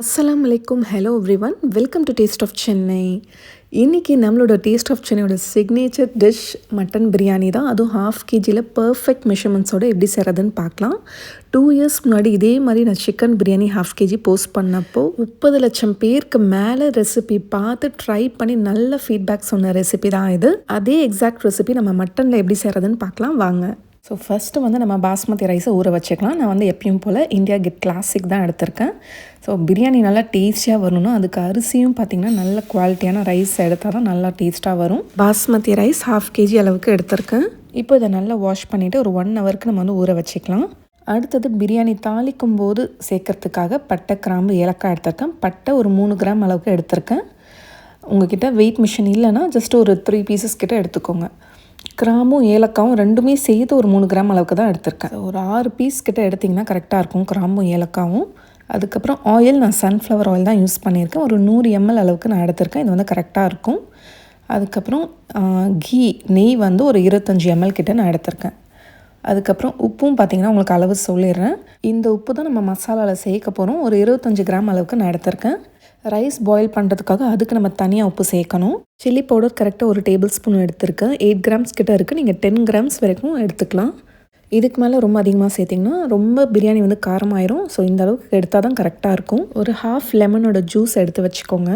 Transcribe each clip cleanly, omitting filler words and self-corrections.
அஸ்ஸலாமு அலைக்கும். Hello everyone, welcome to taste of Chennai. இன்றைக்கி நம்மளோட டேஸ்ட் ஆஃப் சென்னையோட சிக்னேச்சர் டிஷ் மட்டன் பிரியாணி தான். அதுவும் 1/2 kgயில் பர்ஃபெக்ட் மெஷர்மெண்ட்ஸோடு எப்படி செய்கிறதுன்னு பார்க்கலாம். 2 years முன்னாடி இதே மாதிரி நான் சிக்கன் பிரியாணி 1/2 kg போஸ்ட் பண்ணப்போ 30 லட்சம் பேருக்கு மேலே ரெசிபி பார்த்து ட்ரை பண்ணி நல்ல ஃபீட்பேக் சொன்ன ரெசிபி தான் இது. அதே எக்ஸாக்ட் ரெசிபி நம்ம மட்டனில் எப்படி செய்கிறதுன்னு பார்க்கலாம் வாங்க. ஸோ ஃபஸ்ட்டு நம்ம பாஸ்மதி ரைஸை ஊற வச்சுக்கலாம். நான் எப்பயும் போல் இந்தியா கெட் கிளாசிக் தான் எடுத்திருக்கேன். ஸோ பிரியாணி நல்லா டேஸ்டியாக வரணும்னா அதுக்கு அரிசியும் பார்த்திங்கன்னா நல்ல குவாலிட்டியான ரைஸ் எடுத்தால் தான் நல்லா டேஸ்ட்டாக வரும். பாஸ்மதி ரைஸ் 1/2 kg அளவுக்கு எடுத்திருக்கேன். இப்போ இதை நல்லா வாஷ் பண்ணிவிட்டு ஒரு 1 hourக்கு நம்ம ஊற வச்சுக்கலாம். அடுத்தது பிரியாணி தாளிக்கும் போது சேர்க்கறதுக்காக பட்டை, கிராம்பு, ஏலக்காய் எடுத்திருக்கேன். பட்டை ஒரு 3 கிராம் அளவுக்கு எடுத்திருக்கேன். உங்ககிட்ட வெயிட் மிஷின் இல்லைன்னா ஜஸ்ட் ஒரு 3 pieces கிட்ட எடுத்துக்கோங்க. கிராமும் ஏலக்காவும் ரெண்டுமே சேர்த்து ஒரு 3 கிராம் அளவுக்கு தான் எடுத்திருக்கேன். ஒரு 6 பீஸ் கிட்ட எடுத்திங்கன்னா கரெக்டாக இருக்கும் கிராமும் ஏலக்காவும். அதுக்கப்புறம் ஆயில் நான் சன்ஃப்ளவர் ஆயில் தான் யூஸ் பண்ணியிருக்கேன். ஒரு 100 ml அளவுக்கு நான் எடுத்திருக்கேன். இது கரெக்டாக இருக்கும். அதுக்கப்புறம் நெய் ஒரு 25 ml கிட்ட நான் எடுத்திருக்கேன். அதுக்கப்புறம் உப்பும் பார்த்திங்கன்னா உங்களுக்கு அளவு சொல்லிடுறேன். இந்த உப்பு தான் நம்ம மசாலாவில் சேர்க்க போகிறோம். ஒரு 25 கிராம் அளவுக்கு நான் எடுத்திருக்கேன். ரைஸ் பாயில் பண்ணுறதுக்காக அதுக்கு நம்ம தனியாக உப்பு சேர்க்கணும். சில்லி பவுடர் கரெக்டாக ஒரு டேபிள் ஸ்பூன் எடுத்திருக்கேன். 8 grams கிட்ட இருக்குது. நீங்கள் 10 grams வரைக்கும் எடுத்துக்கலாம். இதுக்கு மேலே ரொம்ப அதிகமாக சேர்த்திங்கன்னா ரொம்ப பிரியாணி காரமாயிரும். ஸோ இந்த அளவுக்கு எடுத்தால் தான் கரெக்டாக இருக்கும். ஒரு 1/2 லெமனோட ஜூஸ் எடுத்து வச்சுக்கோங்க.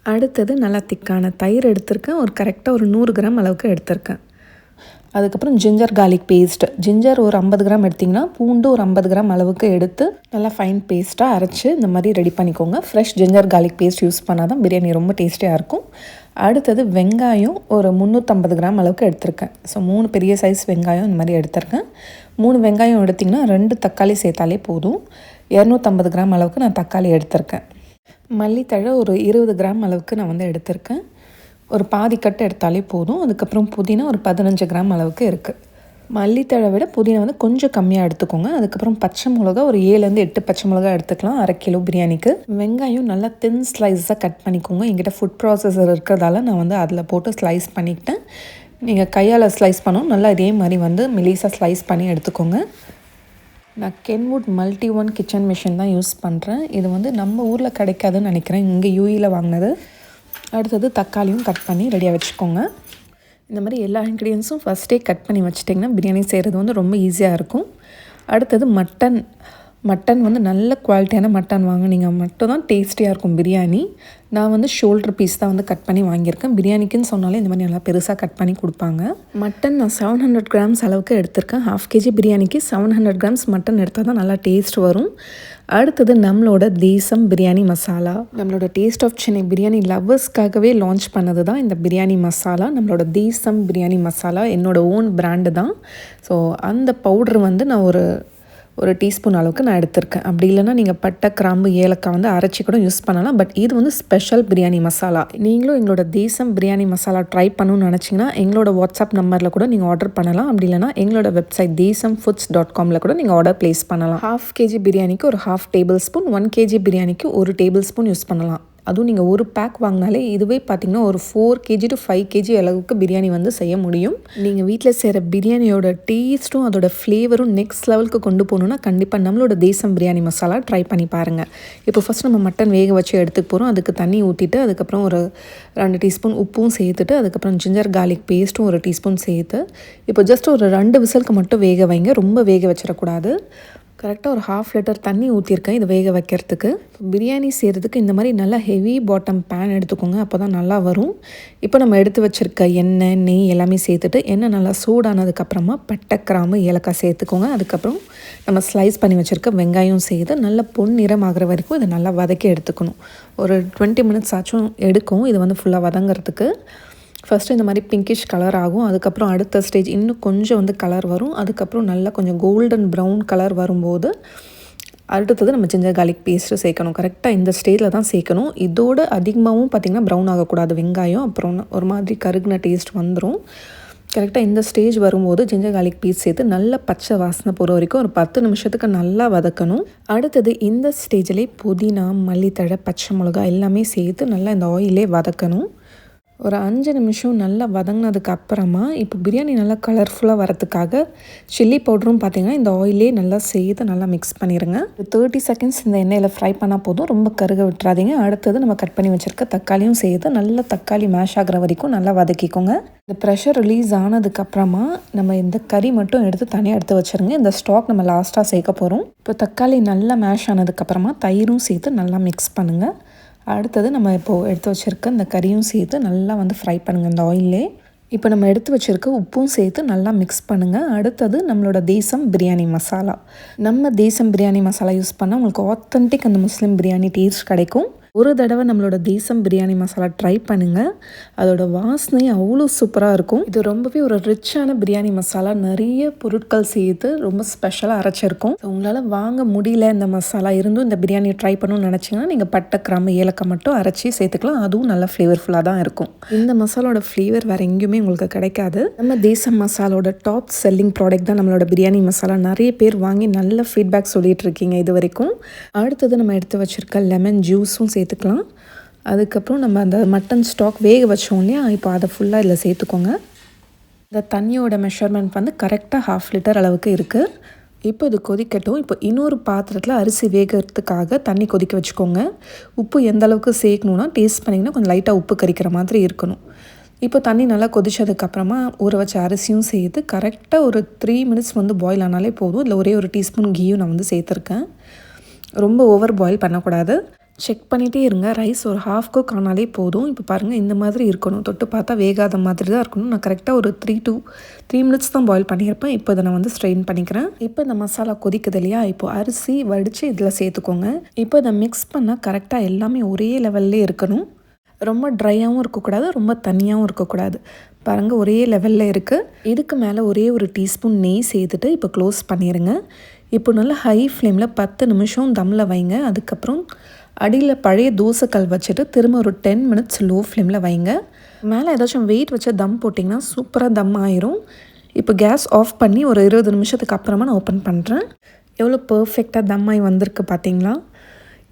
அடுத்தது நல்லா திக்கான தயிர் எடுத்திருக்கேன். கரெக்டாக ஒரு 100 கிராம் அளவுக்கு எடுத்திருக்கேன். அதுக்கப்புறம் ஜிஞ்சர் கார்லிக் பேஸ்ட். ஜிஞ்சர் ஒரு 50 கிராம் எடுத்திங்கன்னா பூண்டு ஒரு 50 கிராம் அளவுக்கு எடுத்து நல்லா ஃபைன் பேஸ்ட்டாக அரைச்சி இந்த மாதிரி ரெடி பண்ணிக்கோங்க. Fresh ginger garlic paste use பண்ணால் தான் பிரியாணி ரொம்ப டேஸ்டியாக இருக்கும். அடுத்தது வெங்காயம் ஒரு 350 கிராம் அளவுக்கு எடுத்திருக்கேன். ஸோ 3 பெரிய சைஸ் வெங்காயம் இந்த மாதிரி எடுத்திருக்கேன். 3 வெங்காயம் எடுத்திங்கன்னா 2 தக்காளி சேர்த்தாலே போதும். 250 கிராம் அளவுக்கு நான் தக்காளி எடுத்திருக்கேன். மல்லித்தழை ஒரு 20 கிராம் அளவுக்கு நான் எடுத்திருக்கேன். ஒரு பாதி கட்டு எடுத்தாலே போதும். அதுக்கப்புறம் புதினா ஒரு 15 கிராம் அளவுக்கு இருக்குது. மல்லித்தழை விட புதினா கொஞ்சம் கம்மியாக எடுத்துக்கோங்க. அதுக்கப்புறம் பச்சை மிளகா ஒரு 7 8 பச்சை மிளகா எடுத்துக்கலாம் 1/2 கிலோ பிரியாணிக்கு. வெங்காயம் நல்லா தின் ஸ்லைஸாக கட் பண்ணிக்கோங்க. என்கிட்ட ஃபுட் ப்ராசஸர் இருக்கிறதால நான் அதில் போட்டு ஸ்லைஸ் பண்ணிக்கிட்டேன். நீங்கள் கையால் ஸ்லைஸ் பண்ணணும். நல்லா இதே மாதிரி மெலிசாக ஸ்லைஸ் பண்ணி எடுத்துக்கோங்க. நான் Kenwood multi one kitchen machine தான் யூஸ் பண்ணுறேன். இது நம்ம ஊரில் கிடைக்காதுன்னு நினைக்கிறேன். இங்கே யூஇயில் வாங்கினது. அடுத்தது தக்காளியும் கட் பண்ணி ரெடியாக வச்சுக்கோங்க. இந்த மாதிரி எல்லா இன்க்ரீடியன்ஸும் ஃபஸ்ட்டே கட் பண்ணி வச்சிட்டிங்கன்னா பிரியாணி செய்கிறது ரொம்ப ஈஸியாக இருக்கும். அடுத்தது மட்டன் நல்ல குவாலிட்டியான மட்டன் வாங்கினீங்க மட்டும் தான் டேஸ்டியாக இருக்கும் பிரியாணி. நான் ஷோல்டர் பீஸ் தான் கட் பண்ணி வாங்கியிருக்கேன். பிரியாணிக்குன்னு சொன்னாலே இந்த மாதிரி நல்லா பெருசாக கட் பண்ணி கொடுப்பாங்க. மட்டன் நான் 700 grams அளவுக்கு எடுத்திருக்கேன். 1/2 kg பிரியாணிக்கு 700 grams மட்டன் எடுத்தால் தான் நல்லா டேஸ்ட் வரும். அடுத்தது நம்மளோட தேசம் பிரியாணி மசாலா. நம்மளோட டேஸ்ட் ஆஃப் சென்னை பிரியாணி லவ்வர்ஸ்க்காகவே லான்ச் பண்ணது தான் இந்த பிரியாணி மசாலா. நம்மளோட தேசம் பிரியாணி மசாலா என்னோடய ஓன் பிராண்டு தான். ஸோ அந்த பவுட்ரு நான் ஒரு டீஸ்பூன் அளவுக்கு நான் எடுத்திருக்கேன். அப்படி இல்லைனா நீங்கள் பட்டை, கிராம்பு, ஏலக்காய் அரைச்சி கூட யூஸ் பண்ணலாம். பட் இது ஸ்பெஷல் பிரியாணி மசாலா. நீங்களும் எங்களோட தேசம் பிரியாணி மசாலா ட்ரை பண்ணணும்னு நினச்சிங்கன்னா எங்களோட வாட்ஸ்அப் நம்பரில் கூட நீங்கள் ஆர்டர் பண்ணலாம். அப்படி இல்லைனா எங்களோட வெப்சைட் desamfoods.comல கூட நீங்கள் ஆர்டர் ப்ளேஸ் பண்ணலாம். 1/2 kg பிரியாணிக்கு ஒரு 1/2 tablespoon, 1 kg பிரியாணிக்கு 1 tablespoon யூஸ் பண்ணலாம். அதுவும் நீங்கள் ஒரு பேக் வாங்கினாலே இதுவே பார்த்திங்கன்னா ஒரு 4 kg to 5 kg அளவுக்கு பிரியாணி செய்ய முடியும். நீங்கள் வீட்டில் செய்கிற பிரியாணியோட டேஸ்ட்டும் அதோட ஃப்ளேவரும் நெக்ஸ்ட் லெவலுக்கு கொண்டு போகணுன்னா கண்டிப்பாக நம்மளோட தேசம் பிரியாணி மசாலா ட்ரை பண்ணி பாருங்கள். இப்போ ஃபஸ்ட் நம்ம மட்டன் வேக வச்சு எடுத்துக்க போகிறோம். அதுக்கு தண்ணி ஊற்றிட்டு அதுக்கப்புறம் ஒரு 2 டீஸ்பூன் உப்பும் சேர்த்துட்டு அதுக்கப்புறம் ஜிஞ்சர் கார்லிக் பேஸ்ட்டும் ஒரு டீஸ்பூன் சேர்த்து இப்போ ஜஸ்ட் ஒரு 2 விசிலுக்கு மட்டும் வேக வைங்க. ரொம்ப வேக வச்சிடக்கூடாது. கரெக்டாக ஒரு 1/2 லிட்டர் தண்ணி ஊற்றிருக்கேன் இது வேக வைக்கிறதுக்கு. பிரியாணி செய்கிறதுக்கு இந்த மாதிரி நல்லா ஹெவி பாட்டம் பேன் எடுத்துக்கோங்க. அப்போ தான் நல்லா வரும். இப்போ நம்ம எடுத்து வச்சுருக்க எண்ணெய், நெய் எல்லாமே சேர்த்துட்டு எண்ணெய் நல்லா சூடானதுக்கப்புறமா பட்டை, கிராம்பு, ஏலக்காய் சேர்த்துக்கோங்க. அதுக்கப்புறம் நம்ம ஸ்லைஸ் பண்ணி வச்சுருக்க வெங்காயம் சேர்த்து நல்லா பொன்னிறம் ஆகிற வரைக்கும் இதை நல்லா வதக்கி எடுத்துக்கணும். ஒரு 20 minutes ஆச்சும் எடுக்கும் இது ஃபுல்லாக வதங்கிறதுக்கு. ஃபஸ்ட்டு இந்த மாதிரி பிங்கிஷ் கலர் ஆகும். அதுக்கப்புறம் அடுத்த ஸ்டேஜ் இன்னும் கொஞ்சம் கலர் வரும். அதுக்கப்புறம் நல்லா கொஞ்சம் கோல்டன் ப்ரௌன் கலர் வரும்போது அடுத்தது நம்ம ஜிஞ்சர் கார்லிக் பேஸ்ட்டு சேர்க்கணும். கரெக்டாக இந்த ஸ்டேஜில் தான் சேர்க்கணும். இதோட அதிகமாகவும் பார்த்திங்கன்னா ப்ரௌன் ஆகக்கூடாது வெங்காயம். அப்புறம் ஒரு மாதிரி கருகுன டேஸ்ட் வந்துடும். கரெக்டாக இந்த ஸ்டேஜ் வரும்போது ஜிஞ்சர் கார்லிக் பேஸ்ட் சேர்த்து நல்லா பச்சை வாசனை போகிற வரைக்கும் ஒரு 10 நிமிஷத்துக்கு நல்லா வதக்கணும். அடுத்தது இந்த ஸ்டேஜிலே புதினா, மல்லித்தழை, பச்சை மிளகா எல்லாமே சேர்த்து நல்லா இந்த ஆயிலே வதக்கணும். ஒரு 5 நிமிஷம் நல்லா வதங்கினதுக்கு அப்புறமா இப்போ பிரியாணி நல்லா கலர்ஃபுல்லாக வரதுக்காக சில்லி பவுடரும் பார்த்திங்கன்னா இந்த ஆயிலே நல்லா சேர்த்து நல்லா மிக்ஸ் பண்ணிடுங்க. 30 செகண்ட்ஸ் இந்த எண்ணெயில் ஃப்ரை பண்ணால் போதும், ரொம்ப கருக விட்டுறாதீங்க. அடுத்தது நம்ம கட் பண்ணி வச்சுருக்க தக்காளியும் சேர்த்து நல்லா தக்காளி மேஷ் ஆகிற வரைக்கும் நல்லா வதக்கிக்கோங்க. இந்த ப்ரெஷர் ரிலீஸ் ஆனதுக்கப்புறமா நம்ம இந்த கறி மட்டும் எடுத்து தனியாக எடுத்து வச்சுருங்க. இந்த ஸ்டாக் நம்ம லாஸ்ட்டாக சேர்க்க போகிறோம். இப்போ தக்காளி நல்லா மேஷ் ஆனதுக்கப்புறமா தயிரும் சேர்த்து நல்லா மிக்ஸ் பண்ணுங்கள். அடுத்தது நம்ம இப்போது எடுத்து வச்சுருக்க இந்த கறியும் சேர்த்து நல்லா ஃப்ரை பண்ணுங்கள் இந்த ஆயிலே. இப்போ நம்ம எடுத்து வச்சுருக்க உப்பும் சேர்த்து நல்லா மிக்ஸ் பண்ணுங்கள். அடுத்தது நம்மளோட தேசம் பிரியாணி மசாலா. நம்ம தேசம் பிரியாணி மசாலா யூஸ் பண்ணால் உங்களுக்கு ஆத்தென்டிக் அந்த முஸ்லீம் பிரியாணி டேஸ்ட் கிடைக்கும். ஒரு தடவை நம்மளோட தேசம் பிரியாணி மசாலா ட்ரை பண்ணுங்கள். அதோட வாசனை அவ்வளோ சூப்பராக இருக்கும். இது ரொம்பவே ஒரு ரிச்சான பிரியாணி மசாலா, நிறைய பொருட்கள் சேர்த்து ரொம்ப ஸ்பெஷலாக அரைச்சிருக்கும். உங்களால் வாங்க முடியல இந்த மசாலா இருந்தும் இந்த பிரியாணியை ட்ரை பண்ணணும்னு நினச்சிங்கன்னா நீங்கள் பட்டை, கிராம்பு, ஏலக்காய் மட்டும் அரைச்சி சேர்த்துக்கலாம். அதுவும் நல்லா ஃப்ளேவர்ஃபுல்லாக தான் இருக்கும். இந்த மசாலோட ஃப்ளேவர் வேறு எங்கேயுமே உங்களுக்கு கிடைக்காது. நம்ம தேசம் மசாலோட டாப் செல்லிங் ப்ராடக்ட் தான் நம்மளோட பிரியாணி மசாலா. நிறைய பேர் வாங்கி நல்ல ஃபீட்பேக் சொல்லிட்டு இருக்கீங்க இது வரைக்கும். அடுத்தது நம்ம எடுத்து வச்சுருக்க லெமன் ஜூஸும் சேர்த்துக்கலாம். அதுக்கப்புறம் நம்ம அந்த மட்டன் ஸ்டாக் வேக வச்சோம் இல்லையா, இப்போ அதை ஃபுல்லாக இதில் சேர்த்துக்கோங்க. இந்த தண்ணியோட மெஷர்மெண்ட் கரெக்டாக 1/2 லிட்டர் அளவுக்கு இருக்குது. இப்போ இது கொதிக்கட்டும். இப்போ இன்னொரு பாத்திரத்தில் அரிசி வேகிறதுக்காக தண்ணி கொதிக்க வச்சுக்கோங்க. உப்பு எந்த அளவுக்கு சேர்க்கணுன்னா டேஸ்ட் பண்ணிங்கன்னா கொஞ்சம் லைட்டாக உப்பு கரிக்கிற மாதிரி இருக்கணும். இப்போ தண்ணி நல்லா கொதிச்சதுக்கப்புறமா ஊற வச்ச அரிசியும் சேர்த்து கரெக்டாக ஒரு 3 மினிட்ஸ் பாயில் ஆனாலே போதும். இதில் ஒரே ஒரு டீஸ்பூன் கீயும் நான் சேர்த்துருக்கேன். ரொம்ப ஓவர் பாயில் பண்ணக்கூடாது. செக் பண்ணிகிட்டே இருங்க. ரைஸ் ஒரு 1/2 குக் ஆனாலே போதும். இப்போ பாருங்கள் இந்த மாதிரி இருக்கணும். தொட்டு பார்த்தா வேகாத மாதிரி தான் இருக்கணும். நான் கரெக்டாக ஒரு 3 மினிட்ஸ் தான் பாயில் பண்ணியிருப்பேன். இப்போ இதை நான் ஸ்ட்ரெயின் பண்ணிக்கிறேன். இப்போ இந்த மசாலா கொதிக்குது இல்லையா, இப்போது அரிசி வடித்து இதில் சேர்த்துக்கோங்க. இப்போ இதை மிக்ஸ் பண்ணால் கரெக்டாக எல்லாமே ஒரே லெவல்லே இருக்கணும். ரொம்ப ட்ரையாகவும் இருக்கக்கூடாது, ரொம்ப தண்ணியாகவும் இருக்கக்கூடாது. பாருங்கள் ஒரே லெவலில் இருக்குது. இதுக்கு மேலே ஒரே ஒரு டீஸ்பூன் நெய் சேர்த்துட்டு இப்போ க்ளோஸ் பண்ணிடுங்க. இப்போ நல்லா ஹை ஃப்ளேமில் 10 நிமிஷம் தம்மில் வைங்க. அதுக்கப்புறம் அடியில் பழைய தோசைக்கல் வச்சுட்டு திரும்ப ஒரு 10 மினிட்ஸ் லோ ஃப்ளேமில் வைங்க. மேலே ஏதாச்சும் வெயிட் வச்சு தம் போட்டிங்கன்னா சூப்பராக தம் ஆயிரும். இப்போ கேஸ் ஆஃப் பண்ணி ஒரு 20 நிமிஷத்துக்கு அப்புறமா நான் ஓப்பன் பண்ணுறேன். எவ்வளோ பர்ஃபெக்டாக தம் ஆகி வந்திருக்கு பார்த்தீங்களா?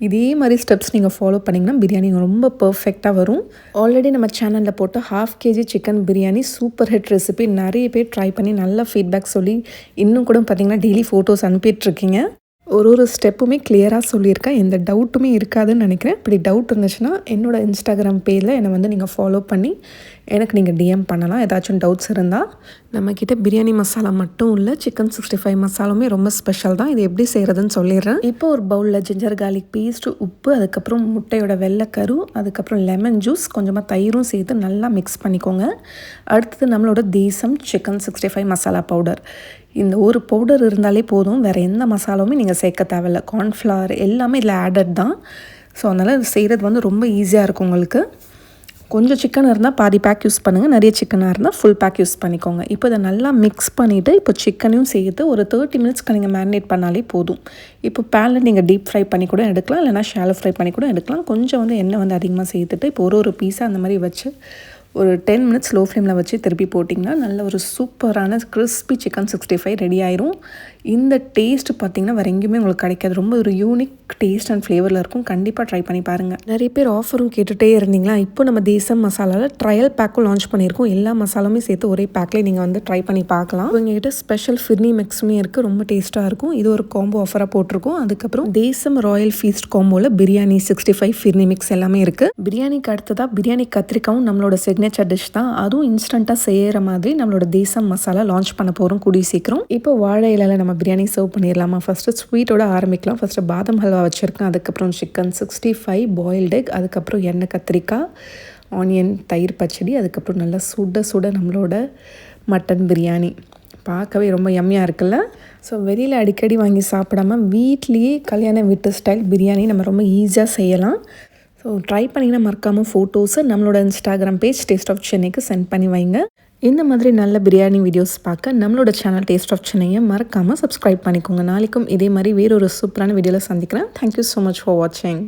இதே மாதிரி ஸ்டெப்ஸ் நீங்கள் ஃபாலோ பண்ணிங்கன்னா பிரியாணி ரொம்ப பர்ஃபெக்டாக வரும். ஆல்ரெடி நம்ம சேனலில் போட்டு 1/2 kg chicken biryani super hit recipe நிறைய பேர் ட்ரை பண்ணி நல்ல ஃபீட்பேக் சொல்லி இன்னும் கூட பார்த்தீங்கன்னா டெய்லி ஃபோட்டோஸ் அனுப்பிட்டுருக்கீங்க. ஒரு ஸ்டெப்புமே கிளியராக சொல்லியிருக்கேன். எந்த டவுட்டுமே இருக்காதுன்னு நினைக்கிறேன். இப்படி டவுட் இருந்துச்சுன்னா என்னோடய இன்ஸ்டாகிராம் பேஜில் என்னை நீங்கள் ஃபாலோ பண்ணி எனக்கு நீங்கள் டிஎம் பண்ணலாம். ஏதாச்சும் டவுட்ஸ் இருந்தால். நம்மக்கிட்ட பிரியாணி மசாலா மட்டும் இல்லை, சிக்கன் 65 மசாலாவுமே ரொம்ப ஸ்பெஷல் தான். இது எப்படி செய்கிறதுன்னு சொல்லிடுறேன். இப்போ ஒரு பவுலில் ஜிஞ்சர் கார்லிக் பேஸ்ட்டு, உப்பு, அதுக்கப்புறம் முட்டையோட வெள்ளைக்கரு, அதுக்கப்புறம் லெமன் ஜூஸ், கொஞ்சமாக தயிரும் சேர்த்து நல்லா மிக்ஸ் பண்ணிக்கோங்க. அடுத்தது நம்மளோட தேசம் சிக்கன் 65 மசாலா பவுடர். இந்த ஒரு பவுடர் இருந்தாலே போதும், வேறு எந்த மசாலாவுமே நீங்கள் சேர்க்க தேவையில்லை. கார்ன்ஃப்ளவர் எல்லாமே இதில் ஆடட் தான். ஸோ அதனால் இது செய்கிறது ரொம்ப ஈஸியாக இருக்கும் உங்களுக்கு. கொஞ்சம் சிக்கன் இருந்தால் பாதி பேக் யூஸ் பண்ணுங்கள், நிறைய சிக்கனாக இருந்தால் ஃபுல் பேக் யூஸ் பண்ணிக்கோங்க. இப்போ இதை நல்லா மிக்ஸ் பண்ணிவிட்டு இப்போ சிக்கனையும் சேர்த்து ஒரு 30 மினிட்ஸ்க்கு நீங்கள் மேரினேட் பண்ணாலே போதும். இப்போ பேனில் நீங்கள் டீப் ஃப்ரை பண்ணி கூட எடுக்கலாம், இல்லைனா ஷாலோ ஃப்ரை பண்ணி கூட எடுக்கலாம். கொஞ்சம் எண்ணெய் அதிகமாக சேர்த்துட்டு இப்போ ஒரு பீஸாக அந்த மாதிரி வச்சு ஒரு 10 மினிட்ஸ் லோ ஃப்ளேமில் வச்சு திருப்பி போட்டிங்கன்னா நல்ல ஒரு சூப்பரான கிறிஸ்பி சிக்கன் 65 ரெடி ஆயிரும். இந்த டேஸ்ட் பார்த்திங்கன்னா வேறு எங்கேயுமே உங்களுக்கு கிடைக்காது. ரொம்ப ஒரு யூனிக் டேஸ்ட் அண்ட் ஃப்ளேவரில் இருக்கும். கண்டிப்பாக ட்ரை பண்ணி பாருங்கள். நிறைய பேர் ஆஃபரும் கேட்டுகிட்டே இருந்தீங்களா? இப்போ நம்ம தேசம் மசாலாவில் ட்ரையல் பேக்கும் லான்ச் பண்ணியிருக்கோம். எல்லா மசாலாவுமே சேர்த்து ஒரே பேக்லேயே நீங்கள் ட்ரை பண்ணி பார்க்கலாம். எங்ககிட்ட ஸ்பெஷல் ஃபிர்னி மிக்ஸுமே இருக்குது, ரொம்ப டேஸ்ட்டாக இருக்கும். இது ஒரு காம்போ ஆஃபராக போட்டிருக்கோம். அதுக்கப்புறம் தேசம் ராயல் ஃபீஸ்ட் காம்போவில் பிரியாணி 65 ஃபிர்னி மிக்ஸ் எல்லாமே இருக்குது. பிரியாணிக்கு அடுத்ததாக பிரியாணி கத்திரிக்காவும் நம்மளோட சிக்னேச்சர் டிஷ் தான். அதுவும் இன்ஸ்டண்ட்டாக செய்கிற மாதிரி நம்மளோட தேசம் மசாலா லான்ச் பண்ண போகிறோம் கூடிய சீக்கிரம். இப்போ வாழை இலையில் நம்ம பிரியாணி சர்வ் பண்ணிடலாமா? ஃபஸ்ட்டு ஸ்வீட்டோட ஆரம்பிக்கலாம். ஃபஸ்ட்டு பாதாம் ஹல்வா வச்சுருக்கேன், அதுக்கப்புறம் சிக்கன் 65 பாயில்டு எக், அதுக்கப்புறம் எண்ணெய் கத்திரிக்காய், ஆனியன், தயிர் பச்சடி, அதுக்கப்புறம் நல்லா சுட நம்மளோட மட்டன் பிரியாணி. பார்க்கவே ரொம்ப யம்மியாக இருக்குல்ல? ஸோ வெளியில் அடிக்கடி வாங்கி சாப்பிடாமல் வீட்லேயே கல்யாண வீட்டு ஸ்டைல் பிரியாணி நம்ம ரொம்ப ஈஸியாக செய்யலாம். ஸோ ட்ரை பண்ணிங்கன்னா மறக்காமல் ஃபோட்டோஸை நம்மளோட இன்ஸ்டாகிராம் பேஜ் டேஸ்ட் ஆஃப் சென்னைக்கு சென்ட் பண்ணி வைங்க. இந்த மாதிரி நல்ல பிரியாணி வீடியோஸ் பார்க்க நம்மளோட சேனல் டேஸ்ட் ஆஃப் சென்னையை மறக்காமல் சப்ஸ்கிரைப் பண்ணிக்கோங்க. நாளைக்கும் இதே மாதிரி வேறொரு சூப்பரான வீடியோவில் சந்திக்கிறேன். தேங்க்யூ ஸோ மச் ஃபார் வாட்சிங்.